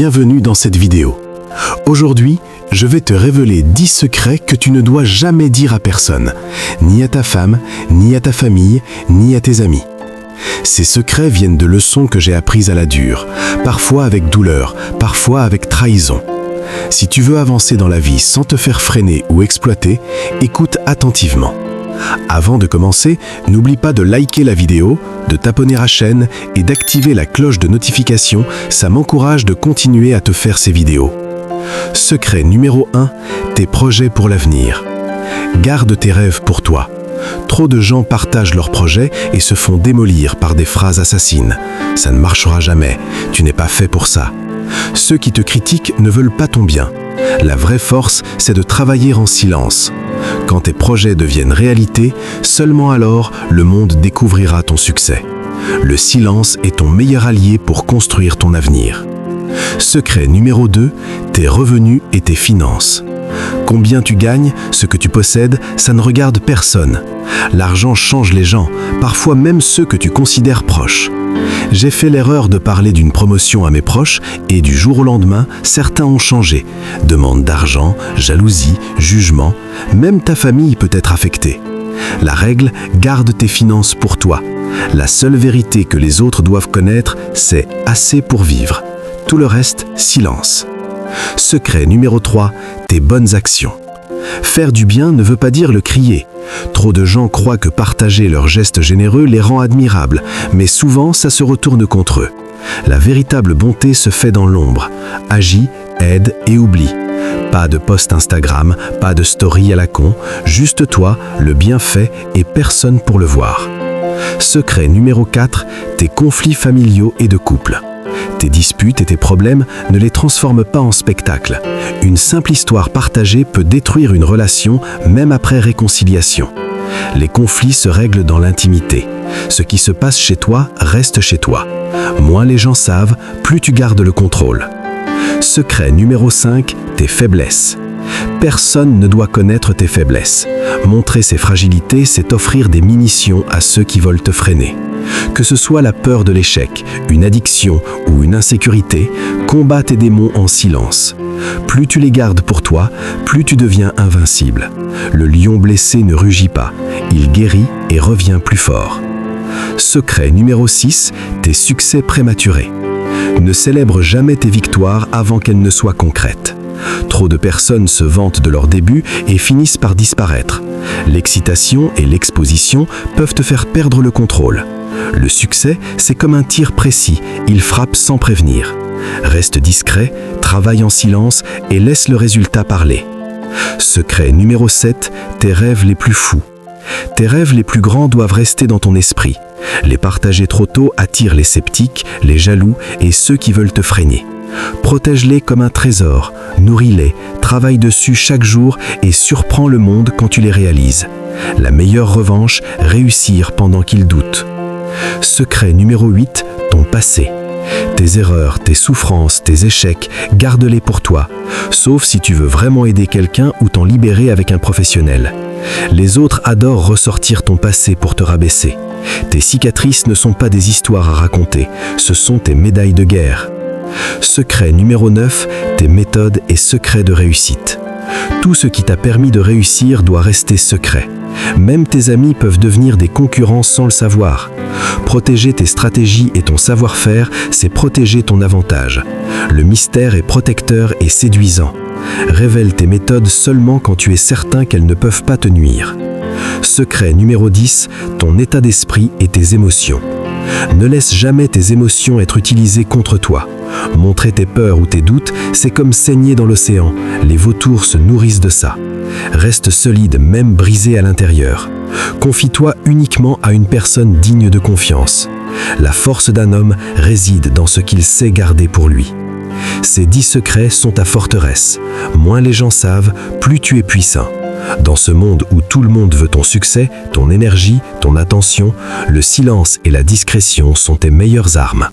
bienvenue dans cette vidéo. Aujourd'hui, je vais te révéler 10 secrets que tu ne dois jamais dire à personne, ni à ta femme, ni à ta famille, ni à tes amis. Ces secrets viennent de leçons que j'ai apprises à la dure, parfois avec douleur, parfois avec trahison. Si tu veux avancer dans la vie sans te faire freiner ou exploiter, écoute attentivement. Avant de commencer, n'oublie pas de liker la vidéo, de t'abonner à la chaîne et d'activer la cloche de notification, ça m'encourage de continuer à te faire ces vidéos. Secret numéro 1, tes projets pour l'avenir. Garde tes rêves pour toi. Trop de gens partagent leurs projets et se font démolir par des phrases assassines. Ça ne marchera jamais, tu n'es pas fait pour ça. Ceux qui te critiquent ne veulent pas ton bien. La vraie force, c'est de travailler en silence. Quand tes projets deviennent réalité, seulement alors le monde découvrira ton succès. Le silence est ton meilleur allié pour construire ton avenir. Secret numéro 2, tes revenus et tes finances. Combien tu gagnes, ce que tu possèdes, ça ne regarde personne. L'argent change les gens, parfois même ceux que tu considères proches. J'ai fait l'erreur de parler d'une promotion à mes proches et du jour au lendemain, certains ont changé. Demande d'argent, jalousie, jugement, même ta famille peut être affectée. La règle, garde tes finances pour toi. La seule vérité que les autres doivent connaître, c'est assez pour vivre. Tout le reste, silence. Secret numéro 3, tes bonnes actions. Faire du bien ne veut pas dire le crier. Trop de gens croient que partager leurs gestes généreux les rend admirables, mais souvent ça se retourne contre eux. La véritable bonté se fait dans l'ombre. Agis, aide et oublie. Pas de post Instagram, pas de story à la con, juste toi, le bienfait et personne pour le voir. Secret numéro 4, tes conflits familiaux et de couple. Tes disputes et tes problèmes ne les transforment pas en spectacle. Une simple histoire partagée peut détruire une relation même après réconciliation. Les conflits se règlent dans l'intimité. Ce qui se passe chez toi reste chez toi. Moins les gens savent, plus tu gardes le contrôle. Secret numéro 5, tes faiblesses. Personne ne doit connaître tes faiblesses. Montrer ses fragilités, c'est offrir des munitions à ceux qui veulent te freiner. Que ce soit la peur de l'échec, une addiction ou une insécurité, combats tes démons en silence. Plus tu les gardes pour toi, plus tu deviens invincible. Le lion blessé ne rugit pas, il guérit et revient plus fort. Secret numéro 6, tes succès prématurés. Ne célèbre jamais tes victoires avant qu'elles ne soient concrètes. Trop de personnes se vantent de leur début et finissent par disparaître. L'excitation et l'exposition peuvent te faire perdre le contrôle. Le succès, c'est comme un tir précis, il frappe sans prévenir. Reste discret, travaille en silence et laisse le résultat parler. Secret numéro 7, tes rêves les plus fous. Tes rêves les plus grands doivent rester dans ton esprit. Les partager trop tôt attire les sceptiques, les jaloux et ceux qui veulent te freiner. Protège-les comme un trésor, nourris-les, travaille dessus chaque jour et surprends le monde quand tu les réalises. La meilleure revanche, réussir pendant qu'ils doutent. Secret numéro 8, ton passé. Tes erreurs, tes souffrances, tes échecs, garde-les pour toi, sauf si tu veux vraiment aider quelqu'un ou t'en libérer avec un professionnel. Les autres adorent ressortir ton passé pour te rabaisser. Tes cicatrices ne sont pas des histoires à raconter, ce sont tes médailles de guerre. Secret numéro 9, tes méthodes et secrets de réussite. Tout ce qui t'a permis de réussir doit rester secret. Même tes amis peuvent devenir des concurrents sans le savoir. Protéger tes stratégies et ton savoir-faire, c'est protéger ton avantage. Le mystère est protecteur et séduisant. Révèle tes méthodes seulement quand tu es certain qu'elles ne peuvent pas te nuire. Secret numéro 10, ton état d'esprit et tes émotions. Ne laisse jamais tes émotions être utilisées contre toi. Montrer tes peurs ou tes doutes, c'est comme saigner dans l'océan. Les vautours se nourrissent de ça. Reste solide, même brisé à l'intérieur. Confie-toi uniquement à une personne digne de confiance. La force d'un homme réside dans ce qu'il sait garder pour lui. Ces 10 secrets sont ta forteresse. Moins les gens savent, plus tu es puissant. Dans ce monde où tout le monde veut ton succès, ton énergie, ton attention, le silence et la discrétion sont tes meilleures armes.